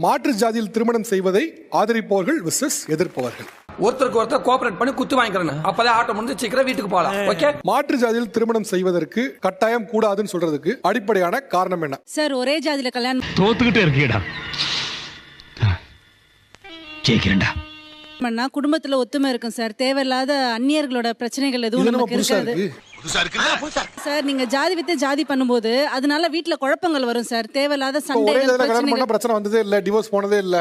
மாற்று ஜாதியில் திருமணம் செய்வதை ஆதரிப்பவர்கள் விசஸ் எதிர்ப்பவர்கள். ஒருத்தருக்கு ஒருத்தர் கோஆபரேட் பண்ணி குத்து வாங்கிக்கிறேன். அப்பதான் ஆட்டோ முடிஞ்சு சீக்கிரம் வீட்டுக்கு போகலாம். ஓகே. மாற்று ஜாதியில் திருமணம் செய்வதற்கு கட்டாயம் கூடாதுன்னு சொல்றதுக்கு அடிப்படையான காரணம் என்ன? சார் ஒரே ஜாதியில கல்யாணம் தோத்துக்கிட்டே இருக்கீடா. ஜெயிக்கிறேன்டா. குடும்பத்துல ஒத்துமை இருக்கும் சார். தேவையில்லாத அந்நியர்களோட பிரச்சனைகள் எதுவும் நமக்கு இருக்காது சார். நீங்க ஜாதி வித்து ஜாதி பண்ணும்போது அதனால வீட்டுல குழப்பங்கள் வரும் சார். தேவையில்லாத சண்டைகள் பிரச்சனை வந்ததே இல்ல, டிவோர்ஸ் போனதே இல்ல.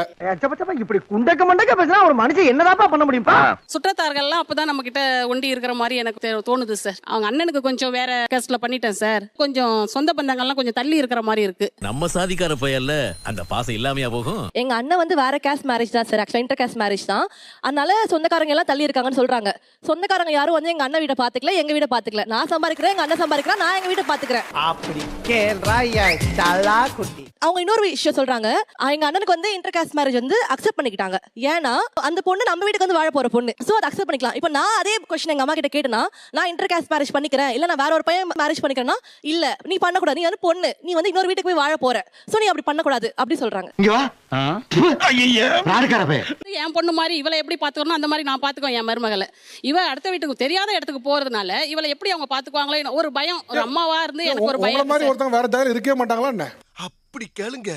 இப்படி குண்டக்க மண்டக்க பேசினா ஒரு மனுஷன் என்னதாப்பா பண்ண முடியுமா? சுற்றத்தார்கள்லாம் அப்பதான் நம்ம கிட்ட ஒண்டி இருக்கிற மாதிரி எனக்கு தோணுது சார். அவங்க அண்ணனுக்கு கொஞ்சம் வேற கேஸ்ட்ல பண்ணிட்டேன் சார். கொஞ்சம் சொந்த பந்தங்கள்லாம் கொஞ்சம் தள்ளி இருக்கிற மாதிரி இருக்கு. நம்ம சாதிக்கார பையல்ல அந்த பாசம் இல்லாமையா போகும். எங்க அண்ணன் வந்து வேற கேஸ்ட் மேரேஜ் தான் சார். ஆக்சுவலா இன்டர் கேஸ்ட் மேரேஜ் தான். அதனால சொந்தக்காரங்க எல்லாம் தள்ளி இருக்காங்கன்னு சொல்றாங்க. சொந்தக்காரங்க யாரும் வந்து எங்க அண்ணன் வீட்டை பாத்துக்கல, எங்க வீட்டை பாத்துக்கல. நான் சம்பாதிக்கிறேன், எங்க அண்ணன் சம்பாதிக்கிறேன், நான் எங்க வீட்டை பாத்துக்கிறேன். அப்படி கேள்றாயா தலா குட்டி. அவங்க இன்னொரு விஷயம் சொல்றாங்க. எங்க அண்ணனுக்கு வந்து இன்டர் காஸ்ட் மேரேஜ் வந்து அக்செப்ட் பண்ணிக்கிட்டாங்க. ஏன்னா அந்த பொண்ணு நம்ம வீட்டுக்கு வந்து வாழ போற பொண்ணு. சோ அதை அக்செப்ட் பண்ணிக்கலாம். இப்போ நான் அதே क्वेश्चन எங்க அம்மா கிட்ட கேட்டனா, நான் இன்டர் காஸ்ட் மேரேஜ் பண்ணிக்கிறேன், இல்ல நான் வேற ஒரு பையன் மேரேஜ் பண்ணிக்கிறேன்னா, இல்ல நீ பண்ண கூடாது, நீ வந்து பொண்ணு, நீ வந்து இன்னொரு வீட்டுக்கு போய் வாழ போற, சோ நீ அப்படி பண்ண கூடாது அப்படி சொல்றாங்க. இங்க வா. ஐயா ராடுகாரவே. என் பொண்ணு மாதிரி இவளை எப்படி பாத்துக்கணும் அந்த மாதிரி நான் பாத்துக்குவேன் என் மருமகளை. இவ அடுத்த வீட்டுக்கு தெரியாத இடத்துக்கு போறதுனால இவளை எப்படி அவங்க பாத்துக்குவாங்களோ ஒரு பயம். ஒரு அம்மாவா இருந்து எனக்கு ஒரு பயம். மாதிரி ஒருத்தங்க வேற ஜாதியில இருக்கவே மாட்டாங்களா என்ன? அப்படி கேளுங்க.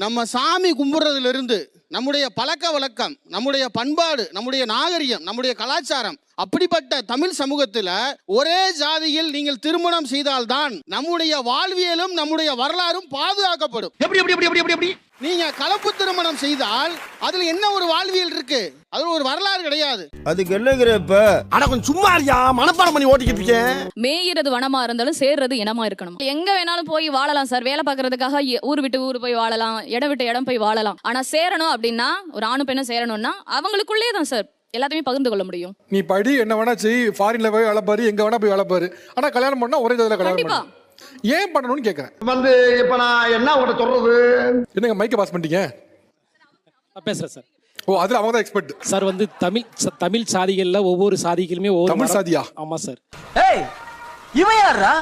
நம்ம சாமி கும்பிடுறதுல இருந்து நம்முடைய பழக்க வழக்கம், நம்முடைய பண்பாடு, நம்முடைய நாகரிகம், நம்முடைய கலாச்சாரம், அப்படிப்பட்ட தமிழ் சமூகத்துல ஒரே ஜாதியில் நீங்கள் திருமணம் செய்தால்தான் நம்முடைய வாழ்வியலும் நம்முடைய வரலாறும் பாதுகாக்கப்படும். எப்படி எப்படி எப்படி எப்படி எப்படி நீங்க கலப்பு திருமணம் செய்தால் அதுல என்ன ஒரு வாழ்வியல் இருக்கு? அதுல ஒரு வரலாறு கிடையாது. அதுக்கு என்னங்கிறப்ப அட கொஞ்சம் சும்மா இருயா, மனப்பாடம் பண்ணி ஓட்டிக்கிட்டு இருக்கேன். மேயிறது வனமா இருந்தாலும் சேர்றது இனமா இருக்கணும். எங்க வேணாலும் போய் வாழலாம் சார். வேலை பார்க்கறதுக்காக ஊர் விட்டு ஊர் போய் வாழலாம், இடம் விட்டு இடம் போய் வாழலாம். ஆனா சேரணும் அப்படின்னா, ஒரு ஆணு பெண்ணும் சேரணும்னா அவங்களுக்குள்ளே தான் சார் எல்லாத்தையுமே பகிர்ந்து கொள்ள முடியும். நீ படி என்ன வேணா செய், ஃபாரின்ல போய் வேலை பாரு, எங்க வேணா போய் வேலை பாரு, ஆனா கல்யாணம் பண்ணா ஒரே ஜாதியில கல்யாணம் பண்ணு. ஏன் பண்ணணும்னு கேக்குறேன். வந்து இப்ப நான் என்ன உங்கள்ட்ட சொல்றது? என்னங்க மைக்க பாஸ் பண்ணிட்டீங்க? பேசுறேன் சார். ஓ, அதுல அவங்க தான் எக்ஸ்பர்ட் சார். வந்து தமிழ் சாதிகள்ல ஒவ்வொரு சாதிகளுமே தமிழ் சாதியா? ஆமா சார். ஏய் இவன் யாரா?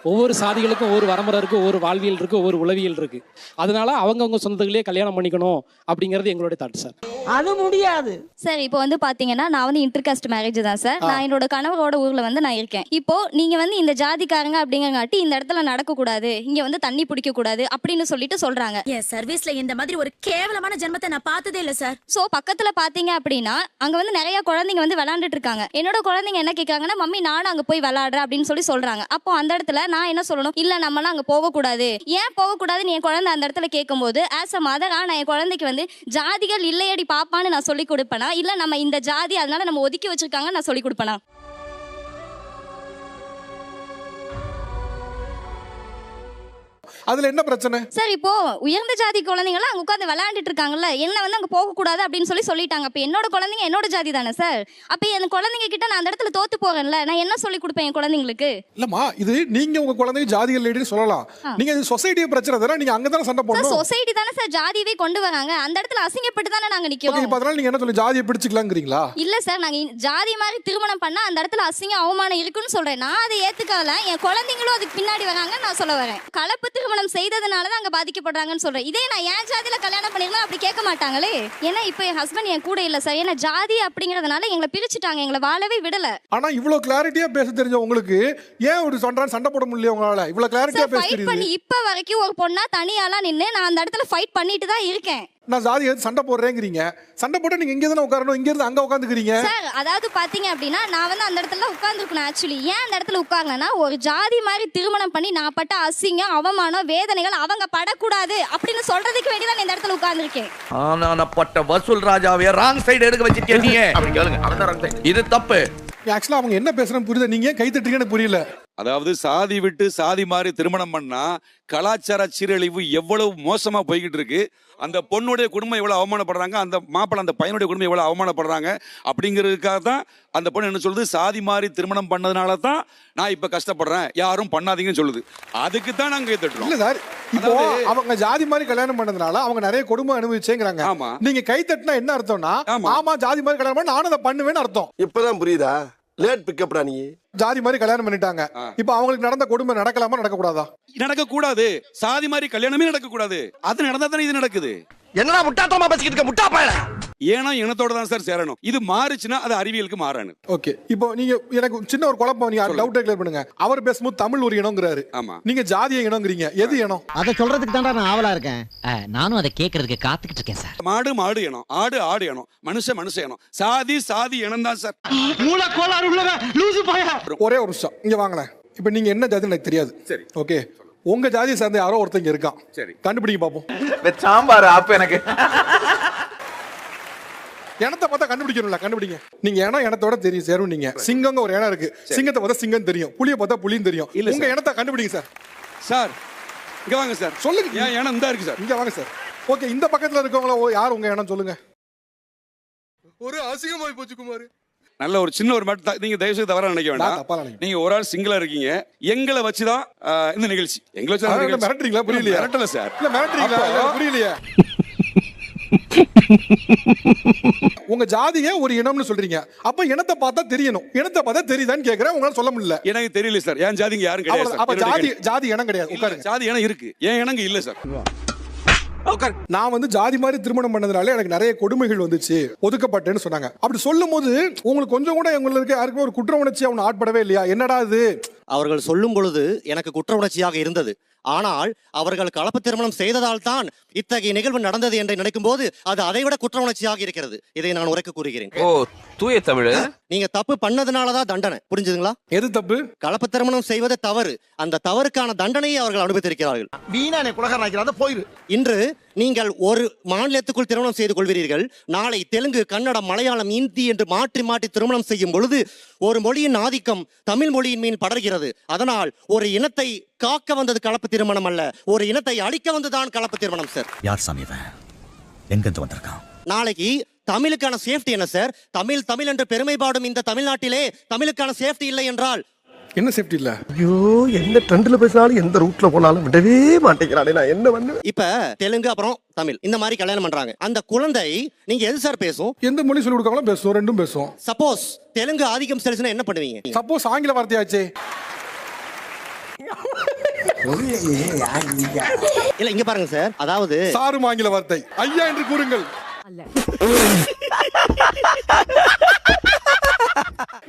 ஒவ்வொரு சாதிகளுக்கும் ஒவ்வொரு வரமுறை இருக்கு, ஒவ்வொரு வாழ்வியல் இருக்கு, ஒவ்வொரு உளவியல் இருக்கு. அதனால அவங்கவுங்க சொந்தத்திலேயே கல்யாணம் பண்ணிக்கணும் அப்படிங்கிறது எங்களுடைய தாட் சார். அது முடியாது சார். இப்போ வந்து பாத்தீங்கன்னா நான் வந்து இன்டர் காஸ்ட் மேரேஜ் தான் சார். நான் என்னோட கணவரோட ஊர்ல வந்து நான் இருக்கேன். இப்போ நீங்க வந்து இந்த ஜாதிக்காரங்க அப்படிங்கறங்காட்டி இந்த இடத்துல நடக்க கூடாது, இங்க வந்து தண்ணி பிடிக்க கூடாது அப்படின்னு சொல்லிட்டு சொல்றாங்க. என் சர்வீஸ்ல இந்த மாதிரி ஒரு கேவலமான ஜென்மத்தை நான் பார்த்ததே இல்ல சார். சோ பக்கத்துல பாத்தீங்க அப்படின்னா அங்க வந்து நிறைய குழந்தைங்க வந்து விளையாண்டுட்டு இருக்காங்க. என்னோட குழந்தைங்க என்ன கேட்காங்கன்னா, மம்மி நானும் அங்க போய் விளையாடுறேன் அப்படின்னு சொல்லி சொல்றாங்க. அப்போ அந்த இடத்துல நான் என்ன சொல்லணும்? இல்ல நம்மலாம் அங்க போக கூடாது. ஏன் போக கூடாதுன்னு என் குழந்தை அந்த இடத்துல கேட்கும்போது ஆஸ் அ மதரா நான் என் குழந்தைக்கு வந்து ஜாதிகள் இல்லையடி பாப்பான்னு நான் சொல்லி கொடுப்பேனா, இல்ல நம்ம இந்த ஜாதி அதனால நம்ம ஒதுக்கி வச்சிருக்காங்க நான் சொல்லி கொடுப்பேனா? அதுல என்ன பிரச்சனை சார்? இப்போ உயர்ந்த ஜாதி குழந்தைங்க அங்க உட்காந்து விளையாண்டுட்டு இருக்காங்கல்ல, என்ன வந்து அங்க போக கூடாது அப்படின்னு சொல்லிட்டாங்க. அப்ப என்னோட குழந்தைங்க என்னோட ஜாதி தானே சார். அப்ப என் குழந்தைங்க கிட்ட நான் அந்த இடத்துல தோத்து போறேன்ல, நான் என்ன சொல்லி கொடுப்பேன் என் குழந்தைங்களுக்கு? இல்லம்மா, இது நீங்க உங்க குழந்தைங்க ஜாதிகள் லேடின்னு சொல்லலாம். நீங்க இது சொசைட்டி பிரச்சனை தானே, நீங்க அங்க தானே சண்டை போடணும். சொசைட்டி தானே சார் ஜாதியவே கொண்டு வராங்க. அந்த இடத்துல அசிங்கப்பட்டு தானே நாங்க நிக்கிறோம். இப்ப அதனால நீங்க என்ன சொல்லி ஜாதியை பிடிச்சிக்கலாம்ங்கறீங்களா? இல்ல சார், நாங்க ஜாதி மாதிரி திருமணம் பண்ணா அந்த இடத்துல அசிங்க அவமானம் இருக்குன்னு சொல்றேன். நான் அதை ஏத்துக்கல. என் குழந்தைங்களும் அதுக்கு பின்னாடி வராங்க நான் சொல்ல வரேன். கலப்பு திருமணம் செய்ததுனால அங்க பாதிக்கப்படுறாங்கன்னு சொல்றேன். இதே நான் என் ஜாதியில கல்யாணம் பண்ணிருந்தா அப்படி கேட்க மாட்டாங்களே. ஏன்னா இப்ப என் ஹஸ்பண்ட் என் கூட இல்ல சார். ஏன்னா ஜாதி அப்படிங்கறதுனால எங்களை பிரிச்சுட்டாங்க, எங்களை வாழவே விடல. ஆனா இவ்வளவு கிளாரிட்டியா பேச தெரிஞ்ச உங்களுக்கு ஏன் ஒரு சண்டை போட முடியல உங்களால? இவ்வளவு கிளாரிட்டியா பேச தெரியுது. இப்ப வரைக்கும் ஒரு பொண்ணா தனியாளா நின்னு நான் அந்த இடத்துல ஃபைட் பண்ணிட்டு தான் இருக்கேன். நான் ஜாதி சண்டை போடுறேங்கிறீங்க. சண்டை போட்டு நீங்க இங்க தானே உட்காரணும், இங்க இருந்து அங்க உட்காந்துக்கிறீங்க சார். அதாவது பாத்தீங்க அப்படின்னா நான் வந்து அந்த இடத்துல உட்கார்ந்துருக்கணும். ஆக்சுவலி ஏன் அந்த இடத்துல உட்கார்ந்தேன்னா, ஒரு ஜாதி மாதிரி திருமணம் பண்ணி நான் பட்ட அசிங்கம், அவமானம், வேதனைகள் அவங்க படக்கூடாது அப்படின்னு சொல்றதுக்கு வேண்டி தான் இந்த இடத்துல உட்கார்ந்துருக்கேன். ஆனா பட்ட வசூல் ராஜாவே ராங் சைடு எடுக்க வச்சிருக்கீங்க. அப்படி கேளுங்க, அவன் ராங் சைடு. இது தப்பு. ஆக்சுவலா அவங்க என்ன பேசுறேன்னு புரியல, நீங்க கை தட்டுறீங்கன்னு புரியல. அதாவது சாதி விட்டு சாதி மாதிரி திருமணம் பண்ணா கலாச்சார சீரழிவு எவ்வளவு மோசமா போய்கிட்டு இருக்கு. அந்த பொண்ணுடைய குடும்பம் எவ்வளவு அவமானப்படுறாங்க, அந்த மாப்பிள்ளை அந்த பையனுடைய குடும்பம் எவ்வளவு அவமானப்படுறாங்க அப்படிங்கிறதுக்காக தான் அந்த பொண்ணு என்ன சொல்லுது, சாதி மாதிரி திருமணம் பண்ணதுனால தான் நான் இப்ப கஷ்டப்படுறேன், யாரும் பண்ணாதீங்கன்னு சொல்லுது. அதுக்கு தான் நாங்க கை தட்டுறோம். இல்ல சார், இப்போ அவங்க ஜாதி மாதிரி கல்யாணம் பண்ணதுனால அவங்க நிறைய குடும்பம் அனுபவிச்சேங்கிறாங்க. ஆமா, நீங்க கை தட்டினா என்ன அர்த்தம்னா, ஆமா ஜாதி மாதிரி கல்யாணம் பண்ண நானும் அதை பண்ணுவேன்னு அர்த்தம். இப்பதான் புரியுதா? லேட் பிக்கப்டா நீ. ஜாதி மாதிரி கல்யாணம் பண்ணிட்டாங்க. இப்ப அவங்களுக்கு நடந்த கொடுமை நடக்கலாமா நடக்கக்கூடாதா? நடக்கக்கூடாது. சாதி மாதிரி கல்யாணமே நடக்கக்கூடாது. அது நடந்தா தானே இது நடக்குது. என்னடா முட்டாத்தமா பேசிக்கிட்டு இருக்க முட்டா பயல. ஏன்னா இனத்தோட தான் சார் சேரணும். இது மாறுச்சுன்னா அது அறிவியலுக்கு மாறானு. ஓகே, இப்போ நீங்க எனக்கு சின்ன ஒரு குழப்பம், நீங்க டவுட் கிளியர் பண்ணுங்க. அவர் பேசும்போது தமிழ் ஒரு இனம்ங்கறாரு. ஆமா. நீங்க ஜாதிய இனம்ங்கறீங்க. எது இனம்? அத சொல்றதுக்கு தான்டா நான் ஆவலா இருக்கேன். நானும் அதை கேட்கறதுக்கு காத்துக்கிட்டு இருக்கேன் சார். மாடு மாடு இனம், ஆடு ஆடு இனம், மனுஷ இனம், சாதி சாதி இனம் தான் சார். மூல கோளாறு உள்ளவ லூசு பாயா. ஒரே ஒரு நிமிஷம் இங்க வாங்களேன். இப்போ நீங்க என்ன ஜாதி எனக்கு தெரியாது. சரி. ஓகே, உங்க ஜாதியை சேர்ந்த யாரோ ஒருத்தங்க இருக்கான். சரி. கண்டுபிடிங்க பாப்போம். சாம்பார் அப்ப எனக்கு இனத்தை பார்த்தா கண்டுபிடிக்கணும்ல, கண்டுபிடிங்க. நீங்க இனத்தோட தெரியும் சேரும். நீங்க சிங்கங்க ஒரு இனம் இருக்கு. சிங்கத்தை பார்த்தா சிங்கம் தெரியும், புலியை பார்த்தா புலியும் தெரியும். உங்க இனத்தை கண்டுபிடிங்க சார். சார் இங்க வாங்க சார். சொல்லுங்க. ஏன் இனம் இந்த இருக்கு சார். இங்க வாங்க சார். ஓகே, இந்த பக்கத்துல இருக்கவங்கள யார் உங்க இனம் சொல்லுங்க. ஒரு அசிங்கமாய் போச்சு குமார். நல்ல ஒரு சின்ன ஒரு மட்டும் நீங்க தயவு செய்து தவறா நினைக்க வேண்டாம். நீங்க ஒரு ஆள் சிங்கிளா இருக்கீங்க. எங்களை வச்சுதான் இந்த நிகழ்ச்சி. எங்களை வச்சு மிரட்டுறீங்களா? புரியலையா? மிரட்டல சார். இல்ல மிரட்டுறீங்களா? புரியலையா? உங்க ஜாதியே ஒரு இனம்னு சொல்றீங்க. அப்ப இனத்தை பார்த்தா தெரியணும். இனத்தை பார்த்தா தெரியுதான்னு கேக்குறேன். உங்களால சொல்ல முடியல. எனக்கு தெரியல சார். ஏன் ஜாதிங்க யாரும் கிடையாது. அப்ப ஜாதி இனம் கிடையாது. உட்காருங்க. ஜாதி இனம் இருக்கு. ஏன் இனங்க இல்ல சார். நான் வந்து ஜாதி மாதிரி திருமணம் பண்ணதுனால எனக்கு நிறைய கொடுமைகள் வந்துச்சு, ஒதுக்கப்பட்டேன்னு சொன்னாங்க. அப்படி சொல்லும் போது உங்களுக்கு கொஞ்சம் கூட உங்களுக்கு யாருக்குமே ஒரு குற்ற உணர்ச்சி அவங்க ஆட்படவே இல்லையா? என்னடா இது? அவர்கள் சொல்லும் பொழுது எனக்கு குற்ற உணர்ச்சியாக இருந்தது. ஆனால் அவர்கள் கலப்பு திருமணம் செய்ததால் தான் இத்தகைய நிகழ்வு நடந்தது என்று நினைக்கும் போது அது அதைவிட குற்ற உணர்ச்சியாக இருக்கிறது. இதை நான் உரைக்க கூறுகிறேன். ஓ தூய தமிழ். நீங்க தப்பு பண்ணதுனாலதான் தண்டனை. புரிஞ்சுதுங்களா? எது தப்பு? கலப்பு திருமணம் செய்வது தவறு. அந்த தவறுக்கான தண்டனையை அவர்கள் அனுபவித்திருக்கிறார்கள். வீணானே குலகாரனாக்கிறாத போயிரு. இன்று நீங்கள் ஒரு மாநிலத்துக்குள் திருமணம் செய்து கொள்வீர்கள். நாளை தெலுங்கு, கன்னடம், மலையாளம், இந்தி என்று மாற்றி மாற்றி திருமணம் செய்யும் பொழுது ஒரு மொழியின் ஆதிக்கம் தமிழ் மொழியின் மீன் படர்கிறது. அதனால் ஒரு இனத்தை காக்க வந்தது கலப்பு திருமணம் அல்ல, ஒரு இனத்தை அழிக்க வந்ததுதான் கலப்பு திருமணம் சார். யார் சாமி எங்கிருந்து வந்திருக்கான்? நாளைக்கு தமிழுக்கான சேஃப்டி என்ன சார்? தமிழ் என்று பெருமை பாடும் இந்த தமிழ்நாட்டிலே தமிழுக்கான சேஃப்டி இல்லை என்றால் என்ன சேஃப்டி இல்ல? ஐயோ, எந்த ட்ரெண்ட்ல பேசினாலும் எந்த ரூட்ல போனாலும் விடவே மாட்டேங்கிறானே. நான் என்ன பண்ணு? இப்ப தெலுங்கு அப்புறம் தமிழ் இந்த மாதிரி கல்யாணம் பண்றாங்க. அந்த குழந்தை நீங்க எது சார் பேசும்? எந்த மொழி சொல்லி கொடுக்காங்களோ பேசுவோம், ரெண்டும் பேசுவோம். சப்போஸ் தெலுங்கு ஆதிக்கம் செலுத்தினா என்ன பண்ணுவீங்க? சப்போஸ் ஆங்கில வார்த்தையாச்சே. இல்ல இங்க பாருங்க சார், அதாவது சாரும் ஆங்கில வார்த்தை ஐயா என்று கூறுங்கள்.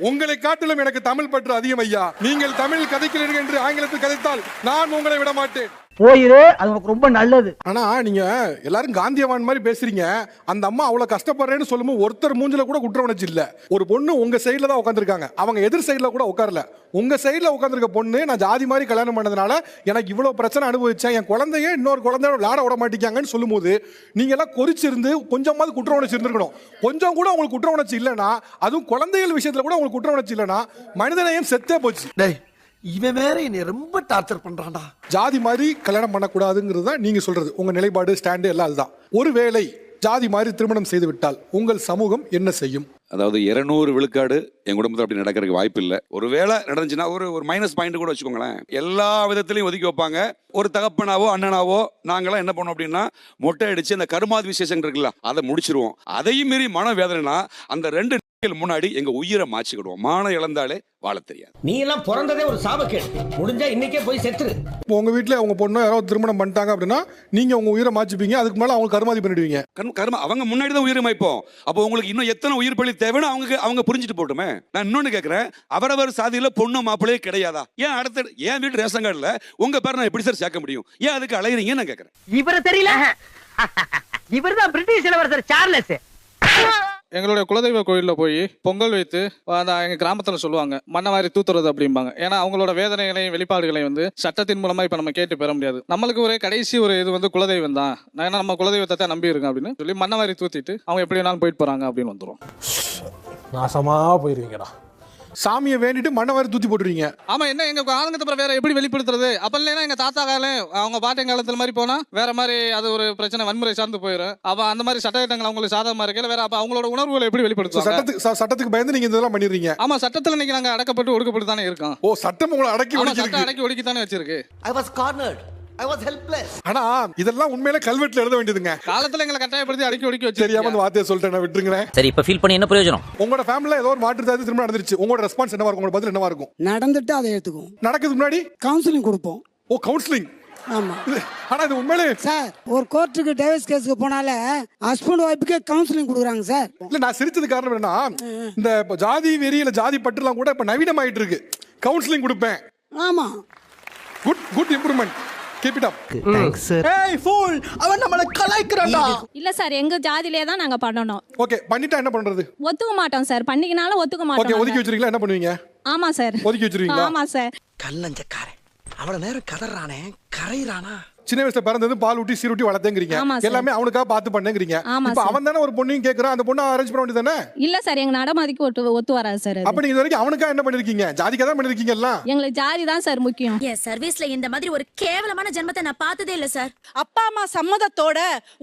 உங்களை காட்டிலும் எனக்கு தமிழ் பற்று அதிகம் ஐயா. நீங்கள் தமிழ் கதைக்கிறீர்கள் என்று ஆங்கிலத்தில் கதைத்தால் நான் உங்களை விட மாட்டேன். போயிரு, அது உனக்கு ரொம்ப நல்லது. ஆனா நீங்க எல்லாரும் காந்தியவான் மாதிரி பேசுறீங்க. அந்த அம்மா அவ்வளவு கஷ்டப்படுறேன்னு சொல்லும்போது ஒருத்தர் மூஞ்சில கூட குற்ற உணர்ச்சி இல்ல. ஒரு பொண்ணு உங்க சைடுல தான் உட்காந்துருக்காங்க, அவங்க எதிர் சைடுல கூட உட்காரல. உங்க சைடுல உட்காந்துருக்க பொண்ணு நான் ஜாதி மாதிரி கல்யாணம் பண்ணதுனால எனக்கு இவ்வளவு பிரச்சனை அனுபவிச்சேன், என் குழந்தைய இன்னொரு குழந்தைய விளையாட விட மாட்டேங்காங்கன்னு சொல்லும் போது நீங்க எல்லாம் கொதிச்சிருந்து கொஞ்சமாவது குற்ற உணர்ச்சி இருந்திருக்கணும். கொஞ்சம் கூட உங்களுக்கு குற்ற உணர்ச்சி இல்லைன்னா, அதுவும் குழந்தைகள் விஷயத்துல கூட உங்களுக்கு குற்ற உணர்ச்சி இல்லைன்னா மனிதநேயம் செத்தே போச்சு. இவன் வேற என்னை ரொம்ப டார்ச்சர் பண்றான்டா. ஜாதி மாதிரி கல்யாணம் பண்ணக்கூடாதுங்கிறது தான் நீங்க சொல்றது. உங்க நிலைப்பாடு, ஸ்டாண்டு எல்லாம் அதுதான். ஒருவேளை ஜாதி மாதிரி திருமணம் செய்து விட்டால் உங்கள் சமூகம் என்ன செய்யும்? அதாவது 200 விழுக்காடு என் குடும்பத்தில் அப்படி நடக்கிறதுக்கு வாய்ப்பு இல்லை. ஒருவேளை நடந்துச்சுன்னா ஒரு மைனஸ் பாயிண்ட் கூட வச்சுக்கோங்களேன். எல்லா விதத்திலையும் ஒதுக்கி வைப்பாங்க. ஒரு தகப்பனாவோ அண்ணனாவோ நாங்களாம் என்ன பண்ணோம் அப்படின்னா மொட்டை அடிச்சு அந்த கருமாதி விசேஷம் இருக்குல்ல அதை முடிச்சிருவோம். அதையும் மீறி மன வேதனைனா அந்த 2 முன்னாடி எங்க உயிரை மாச்சிக்கிடுவோம். மானம் இழந்தாலே வாழ தெரியாது. நீ எல்லாம் பிறந்ததே ஒரு சாபக்கேடு. முடிஞ்சா இன்னைக்கே போய் செத்துரு. உங்க வீட்டுல அவங்க பொண்ணு யாராவது திருமணம் பண்ணிட்டாங்க அப்படின்னா நீங்க உங்க உயிரை மாச்சிப்பீங்க. அதுக்கு மேல அவங்க கருமாதி பண்ணிடுவீங்க. அவங்க முன்னாடி தான் உயிரை மாய்ப்போம். அப்போ உங்களுக்கு இன்னும் எத்தனை உயிர் பலி தேவைன்னு அவங்க புரிஞ்சுட்டு போட்டுமே. நான் இன்னொன்னு கேட்கிறேன், அவரவர் சாதியில பொண்ணு மாப்பிளையே கிடையாதா? ஏன் அடுத்த என் வீட்டு ரேஷன் கார்டுல உங்க பேர் நான் எப்படி சார் சேர்க்க முடியும்? ஏன் அதுக்கு அலையறீங்க நான் கேட்கிறேன். இவரை தெரியல, இவர்தான் பிரிட்டிஷ் இளவரசர் சார்லஸ். எங்களுடைய குலதெய்வ கோயிலில் போய் பொங்கல் வைத்து எங்கள் கிராமத்தில் சொல்லுவாங்க மண்ணவாரி தூத்துறது அப்படிம்பாங்க. ஏன்னா அவங்களோட வேதனைகளையும் வெளிப்பாடுகளையும் வந்து சட்டத்தின் மூலமாக இப்போ நம்ம கேட்டு பெற முடியாது. நம்மளுக்கு ஒரு கடைசி ஒரு இது வந்து குலதெய்வம் தான். நான் ஏன்னா நம்ம குலதெய்வத்தை தான் நம்பி இருக்கேன் அப்படின்னு சொல்லி மண்ணவாரி தூத்திட்டு அவங்க எப்படி வேணாலும் போயிட்டு போகிறாங்க அப்படின்னு வந்துடும். நாசமா போயிருவீங்கடா. சாமியை வேண்டிட்டு மண்ணவாரி தூத்தி போட்டுருவீங்க. ஆமா, என்ன எங்க ஆளுங்க அப்புறம் வேற எப்படி வெளிப்படுத்துறது? அப்ப இல்லைன்னா எங்க தாத்தா காலம் அவங்க பாட்டன் காலத்துல மாதிரி போனா வேற மாதிரி அது ஒரு பிரச்சனை, வன்முறை சார்ந்து போயிடும். அப்ப அந்த மாதிரி சட்டத்திட்டங்கள் அவங்களுக்கு சாதகமா இருக்கல வேற. அப்ப அவங்களோட உணர்வுகளை எப்படி வெளிப்படுத்துவாங்க? சட்டத்துக்கு பயந்து நீங்க இதெல்லாம் பண்ணிடுறீங்க. ஆமா, சட்டத்துல நீங்க அடக்கப்பட்டு ஒடுக்கப்பட்டு தானே இருக்கோம். ஓ, சட்டம் உங்களை அடக்கி அடக்கி ஒடுக்கி தானே வச்சிருக்கு. I was cornered. ஆனா இதெல்லாம் உண்மையில கல்வெட்டுல எழுத வேண்டியதுங்க. காலத்துல எங்களை கட்டாயப்படுத்தி அடிக்கி ஒடுக்கி வச்சு தெரியாம அந்த வார்த்தையை சொல்லிட்டேன், விட்டுருங்க. சரி இப்ப ஃபீல் பண்ணி என்ன பிரயோஜனம்? உங்களோட ஃபேமிலில ஏதோ ஒரு மாற்றுத்தாதி திரும்ப நடந்துருச்சு, உங்களோட ரெஸ்பான்ஸ் என்னவா இருக்கும்? உங்களோட பதில் என்னவா இருக்கும்? நடந்துட்டு அதை எடுத்துக்கும். நடக்குது முன்னாடி கவுன்சிலிங் கொடுப்போம். ஓ, கவுன்சிலிங். ஆமா ஆனா இது உண்மையிலே சார், ஒரு கோர்ட்டுக்கு டைவர்ஸ் கேஸ்க்கு போனால ஹஸ்பண்ட் ஒய்ஃப்க்கு கவுன்சிலிங் கொடுக்குறாங்க சார். இல்ல, நான் சிரிச்சது காரணம் என்னன்னா, இந்த ஜாதி வெறி இல்ல ஜாதி பற்றுலாம் கூட இப்ப நவீனமாயிட்டு இருக்கு. கவுன்சிலிங் கொடுப்பேன். ஆமா, good improvement. Keep it up. Thanks sir. ஏய் ஃபூல், அவன் நம்மள கலாய்க்கறான்டா. இல்ல சார், எங்க ஜாதியிலே தான் நாங்க பண்ணணும். ஓகே, பண்ணிட்டா என்ன பண்றது? ஒத்துக்க மாட்டோம் சார். பண்ணிக்கனால ஒத்துக்க மாட்டோம். ஓகே, ஒதுக்கி வச்சிருக்கீங்களா? என்ன பண்ணுவீங்க? ஆமா சார். ஒதுக்கி வச்சிருக்கீங்களா? ஆமா சார். கல்லஞ்சக்காரன் அவ்வளவு நேரம் கதறானே, கரையிறானா? சின்ன வயசுல பிறந்தது பால் ஊட்டி சீருட்டி வளர்த்தேங்கிறீங்க, எல்லாமே அவனுக்காக பார்த்து பண்ணேங்கிறீங்க. இப்ப அவன் தானே ஒரு பொண்ணையும் கேக்குறான், அந்த பொண்ணை அரேஞ்ச் பண்ண வேண்டியதானே? இல்ல சார், எங்க நடமாதிக்கு ஒத்து வராது சார். அப்ப நீங்க இது வரைக்கும் அவனுக்காக என்ன பண்ணிருக்கீங்க? ஜாதிக்காக தான் பண்ணிருக்கீங்க எல்லாம். எங்களுக்கு ஜாதி தான் சார் முக்கியம். என் சர்வீஸ்ல இந்த மாதிரி ஒரு கேவலமான ஜென்மத்தை நான் பார்த்ததே இல்ல சார். அப்பா அம்மா சம்மதத்தோட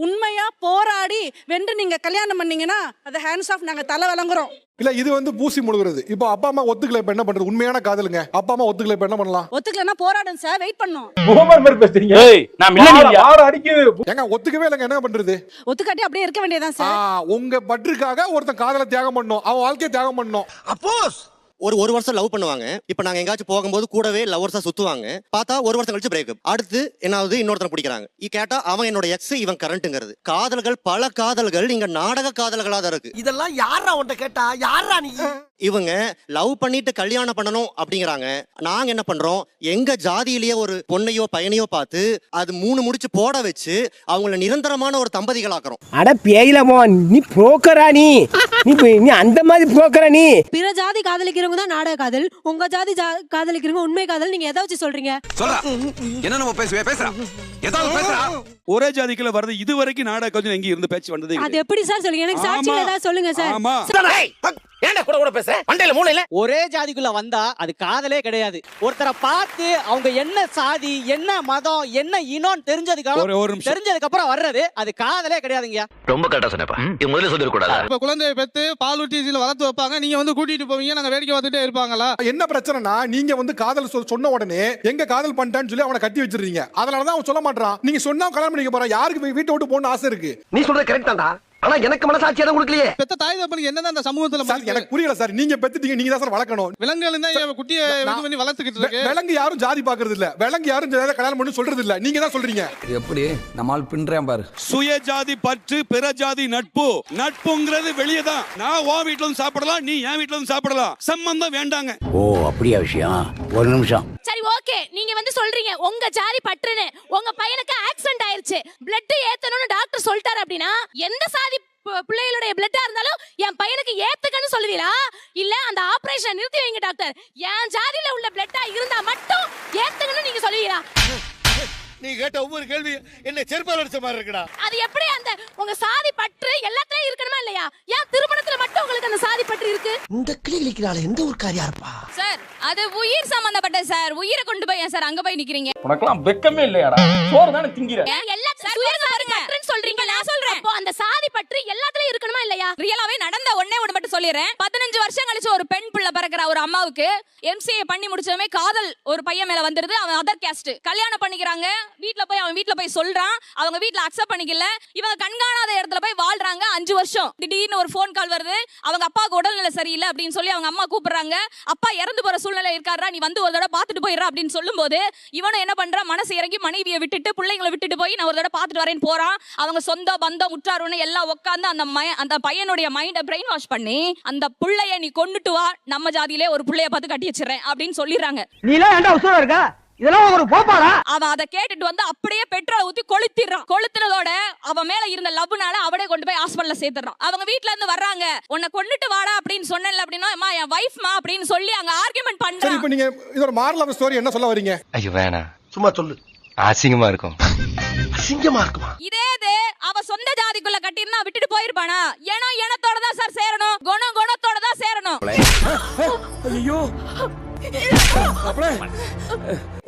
உண்மையா போராடி வென்று நீங்க கல்யாணம் பண்ணீங்கன்னா அது ஹேண்ட்ஸ் ஆஃப், நாங்க தலை வழங்குறோம். இல்ல, இது வந்து பூசி முழுகுறது. இப்போ அப்பா அம்மா ஒத்துக்கல, இப்ப என்ன பண்றது? உண்மையான காதலுங்க. அப்பா அம்மா ஒத்துக்கல, இப்ப என்ன பண்ணலாம்? ஒத்துக்கலன்னா போராடும் சார், வெயிட் பண்ணோம். ஏங்க ஒத்துக்கவே இல்லங்க, என்ன பண்றது? ஒத்துக்காட்டி அப்படியே இருக்க வேண்டியதான் சார். உங்க பற்றுக்காக ஒருத்தன் காதலை தியாகம் பண்ணணும், அவன் வாழ்க்கையை தியாகம் பண்ணணும். அப்போஸ் ஒரு வருஷம் லவ் பண்ணுவாங்க. இப்ப நாங்க எங்காச்சும் போகும்போது கூடவே லவ்வர்ஸா சுத்துவாங்க. பார்த்தா ஒரு வருஷம் கழிச்சு பிரேக்கப். அடுத்து என்னாவது இன்னொருத்தனை பிடிக்கிறாங்க. கேட்டா அவன் என்னோட எக்ஸ், இவன் கரண்ட்ங்கிறது. காதல்கள், பல காதல்கள் இங்க நாடக காதல்களா தான் இருக்கு. இதெல்லாம் யாரா உன்கிட்ட கேட்டா? யாரா நீ? இவங்க லவ் பண்ணிட்டு கல்யாணம் பண்ணணும் அப்படிங்கிறாங்க. நாங்க என்ன பண்றோம், எங்க ஜாதியிலேயே ஒரு பொண்ணையோ பையனையோ பார்த்து அது 3 முடிச்சு போட வச்சு அவங்கள நிரந்தரமான ஒரு தம்பதிகளாக்குறோம். அட பேயிலமோ, நீ புரோக்கரா? நீ அந்த மாதிரி புரோக்கரா? நீ பிற ஜாதி காதலிக்கிறவங்க தான் நாடக காதல், உங்க ஜாதி காதலிக்கிறவங்க உண்மை காதல். நீங்க எதை வச்சு சொல்றீங்க? என்ன நம்ம பேசுறா? ஏதாவது பேசுறா? ஒரே ஜாதிக்குள்ள வருது இது வரைக்கும் நாடக கொஞ்சம் எங்க இருந்து பேச்சு வந்ததே. அது எப்படி சார் சொல்லுங்க? எனக்கு சாட்சியில ஏதாவது சொல்லுங்க சார். ஆமா, ஏன்டா கூட பேச? மண்டையில மூளை இல்ல. ஒரே ஜாதிக்குள்ள வந்தா அது காதலே கிடையாது. ஒருத்தரை பார்த்து அவங்க என்ன சாதி, என்ன மதம், என்ன இனம் தெரிஞ்சதுக்கு அப்புறம் வர்றது அது காதலே கிடையாதுங்க. ரொம்ப கரெக்டா சொன்னப்பா. இது முதல்ல சொல்லிர கூடாதா? இப்ப குழந்தையை பெத்து பால் ஊட்டி வளர்த்து வைப்பாங்க, நீங்க வந்து கூட்டிட்டு போவீங்க, நாங்க வேடிக்கை பார்த்துட்டே இருப்பாங்களா? என்ன பிரச்சனைனா, நீங்க வந்து காதல் சொன்ன உடனே எங்க காதல் பண்ணிட்டான்னு சொல்லி அவனை கட்டி வச்சிருக்கீங்க. அதனாலதான் அவன் சொல்ல மாட்டான். நீங்க சொன்னா கல்யாணம் பண்ணிக்க போறான். யாருக்கு வீட்டை விட்டு போகணும்னு ஆசை இருக்கு? நீ சொல்றது கரெக்ட் தான்டா, ஆனா எனக்கு மனசாட்சி எதுவும் கொடுக்கலையே. பெத்த தாய் தப்பனுக்கு என்னதான் அந்த சமூகத்துல சார் எனக்கு புரியல சார். நீங்க பெத்துட்டீங்க, நீங்க தான் சார் வளர்க்கணும். விலங்குகள் தான் குட்டியை இது பண்ணி வளர்த்துக்கிட்டு இருக்கு. விலங்கு யாரும் ஜாதி பாக்குறது இல்ல, விலங்கு யாரும் கல்யாணம் பண்ணி சொல்றது இல்ல, நீங்க தான் சொல்றீங்க. எப்படி நம்மால் பின்றேன் பாரு. சுய ஜாதி பற்று, பிற ஜாதி நட்பு. நட்புங்கிறது வெளியே தான். நான் உன் வீட்ல வந்து சாப்பிடலாம், நீ என் வீட்ல வந்து சாப்பிடலாம். சம்பந்தம் வேண்டாங்க. ஓ அப்படியா விஷயம்? ஒரு நிமிஷம். சரி ஓகே, நீங்க வந்து சொல்றீங்க உங்க ஜாதி பற்றுன்னு. உங்க பையனுக்கு ஆக்சிடென்ட் ஆயிருச்சு, பிளட் ஏத்தணும்னு டாக்டர் சொல்லிட்டாரு அப்படின்னா எந்த சாதி பிள்ளைகளுடைய பிளட்டா இருந்தாலும் என் பையனுக்கு ஏத்துக்கன்னு சொல்லுவீங்களா? இல்ல அந்த ஆபரேஷன் நிறுத்தி வைங்க டாக்டர், என் ஜாதியில உள்ள பிளட்டா இருந்தா மட்டும் ஏத்துக்கன்னு நீங்க சொல்லுவீங்களா? நீ கேட்ட ஒவ்வொரு கேள்வி என்ன செருப்பால் அடிச்ச மாதிரி இருக்குடா. அது எப்படி அந்த உங்க சாதி பற்று எல்லாத்துலயும் இருக்கணுமா இல்லையா? ஏன் திருமணத்துல மட்டும் உங்களுக்கு அந்த சாதி பற்று இருக்கு? இந்த கிளிக்கிறாள எந்த ஒரு காரியா இருப்பா சார்? அது உயிர் சம்பந்தப்பட்ட சார். உயிரை கொண்டு போய் சார் அங்க போய் நிக்கிறீங்க. உனக்கெல்லாம் வெக்கமே இல்லையாடா? சோறு தானே திங்கிற. எல்லாத்தையும் சுய சாதி பற்றுன்னு சொல்றீங்க. நான் சொல்றேன், அப்போ அந்த சாதி பற்று எல்லாத்துலயும் இருக்கணுமா இல்லையா? ரியலாவே நடந்த ஒண்ணே ஒண்ணு மட்டும் சொல்லிடுறேன். 15 வருஷம் கழிச்சு ஒரு பெண் பிள்ளை பிறக்கிற ஒரு அம்மாவுக்கு MCA பண்ணி முடிச்சதுமே காதல் ஒரு பையன் மேல வந்துருது. அவன் அதர் கேஸ்ட். கல்யாணம் பண்ணிக்கிறாங்க. அவன் வீட்ல போய் சொல்றான். அவங்க வீட்ல அக்செப்ட் பண்ணிக்கல. இவங்க கண்காணாத இடத்துல போய் வாழ்றாங்க 5 வருஷம். திடீர்னு ஒரு ஃபோன் கால் வருது, அவங்க அப்பாவுக்கு உடல்நிலை சரியில்லை அப்படின்னு சொல்லி அவங்க அம்மா கூப்பிடுறாங்க. அப்பா இறந்து போற சூழ்நிலை இருக்காரா, நீ வந்து ஒரு தடவை பார்த்துட்டு போயிடுறா அப்படின்னு சொல்லும்போது இவனும் என்ன பண்றான், மனசு இறங்கி மனைவியை விட்டுட்டு பிள்ளைங்களை விட்டுட்டு போய் நான் ஒரு தடவை பார்த்துட்டு வரேன்னு போறான். அவங்க சொந்த பந்தம் உற்றாருன்னு எல்லாம் உட்காந்து அந்த பையனுடைய மைண்டை பிரெயின் வாஷ் பண்ணி அந்த புள்ளைய நீ கொண்டுட்டு வா, நம்ம ஜாதியிலே ஒரு புள்ளைய பார்த்து கட்டி வச்சிடறேன் அப்படின்னு சொல்லிடுறாங்க. நீலாம் ஏன்டா உசுரா இருக்க? இதெல்லாம் ஒரு போப்பாடா. அவன் அதை கேட்டுட்டு வந்து அப்படியே பெட்ரோல் ஊத்தி கொளுத்திடுறான். கொளுத்துனதோட அவன் மேல இருந்த லவ்னால அவனே கொண்டு போய் ஹாஸ்பிடல்ல சேர்த்துறான். அவங்க வீட்ல இருந்து வர்றாங்க, உன்னை கொண்டுட்டு வாடா அப்படின்னு சொன்னேன்ல அப்படின்னா, அம்மா என் வைஃப்மா அப்படின்னு சொல்லி அங்க ஆர்கியூமெண்ட் பண்றான். சரி, இப்போ நீங்க இதோட மாரல் ஆஃப் ஸ்டோரி என்ன சொல்ல வரீங்க? ஐயோ வேணாம், சும்மா சொல்லு. அசிங்கமா இருக்கும். அசிங்கமா இருக்குமா? இதே அவ சொந்த ஜாதிக்குள்ள கட்டிருந்தா விட்டுட்டு போயிருப்பானா? இனத்தோட தான் சார் சேரணும், குணத்தோட தான் சேரணும். ஐயோ,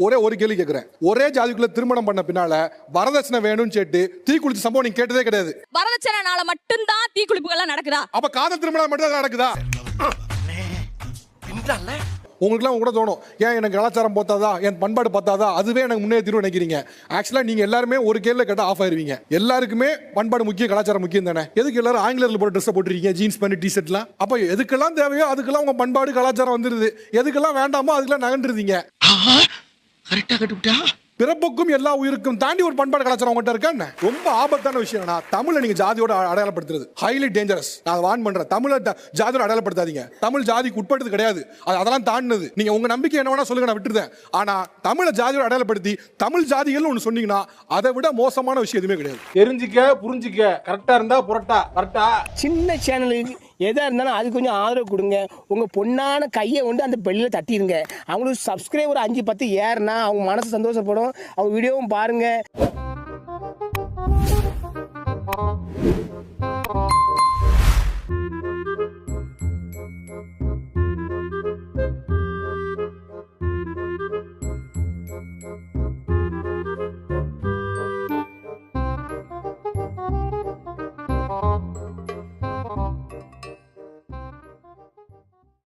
ஒரே ஒரு கேள்வி கேக்குறேன். ஒரே ஜாதிக்குள்ள திருமணம் பண்ண பின்னால வரதட்சணை வேணும்னு கேட்டு தீக்குளிச்ச சம்பவம் நீங்க கேட்டதே கிடையாது. வரதட்சணைனால மட்டும்தான் தீக்குளிப்புகள் நடக்குதா? அப்ப காதல் திருமணம் மட்டும் நடக்குதா? உங்களுக்குலாம் கூட தோணும், ஏன் எனக்கு கலாச்சாரம் பார்த்தாதா, என் பண்பாடு பார்த்தாதா, அதுவே எனக்கு முன்னேற்றிடும் நினைக்கிறீங்க. ஆக்சுவலாக நீங்கள் எல்லாருமே ஒரு கேள்வி கேட்டால் ஆஃப் ஆயிருவீங்க. எல்லாருக்குமே பண்பாடு முக்கியம், கலாச்சாரம் முக்கியம் தானே. எதுக்கு எல்லாரும் ஆங்கிலத்தில் போட்டு ட்ரெஸ்ஸை போட்டுருக்கீங்க, ஜீன்ஸ் பேண்ட் டிஷர்ட்லாம்? அப்போ எதுக்கெல்லாம் தேவையோ அதுக்கெல்லாம் உங்கள் பண்பாடு கலாச்சாரம் வந்துருது. எதுக்கெல்லாம் வேண்டாமோ அதுக்கெல்லாம் நகண்டுருதீங்க. கரெக்டா கட்டுப்பிட்டா. பிறப்புக்கும் எல்லா உயிருக்கும் தாண்டி ஒரு பண்பாடு கலாச்சாரம் உங்கள்கிட்ட இருக்கா? ரொம்ப ஆபத்தான விஷயம். தமிழை நீங்க ஜாதியோட அடையாளப்படுத்துறது ஹைலி டேஞ்சரஸ். நான் வான் பண்றேன், தமிழை ஜாதியோட அடையாளப்படுத்தாதீங்க. தமிழ் ஜாதிக்கு உட்பட்டது கிடையாது, அதெல்லாம் தாண்டினது. நீங்க உங்க நம்பிக்கை என்ன வேணா சொல்லுங்க, நான் விட்டுருந்தேன். ஆனா தமிழை ஜாதியோட அடையாளப்படுத்தி தமிழ் ஜாதிகள் ஒன்று சொன்னீங்கன்னா அதை விட மோசமான விஷயம் எதுவுமே கிடையாது. தெரிஞ்சுக்க புரிஞ்சுக்க, கரெக்டா இருந்தா புரட்டா கரெக்டா. சின்ன சேனலுக்கு எதா இருந்தாலும் அது கொஞ்சம் ஆதரவு கொடுங்க. உங்க பொண்ணான கையை கொண்டு அந்த பெல்லில் தட்டிடுங்க. அவங்களுக்கு சப்ஸ்கிரைபர் 5-10 ஏறுனா அவங்க மனசு சந்தோஷப்படும். அவங்க வீடியோவும் பாருங்க.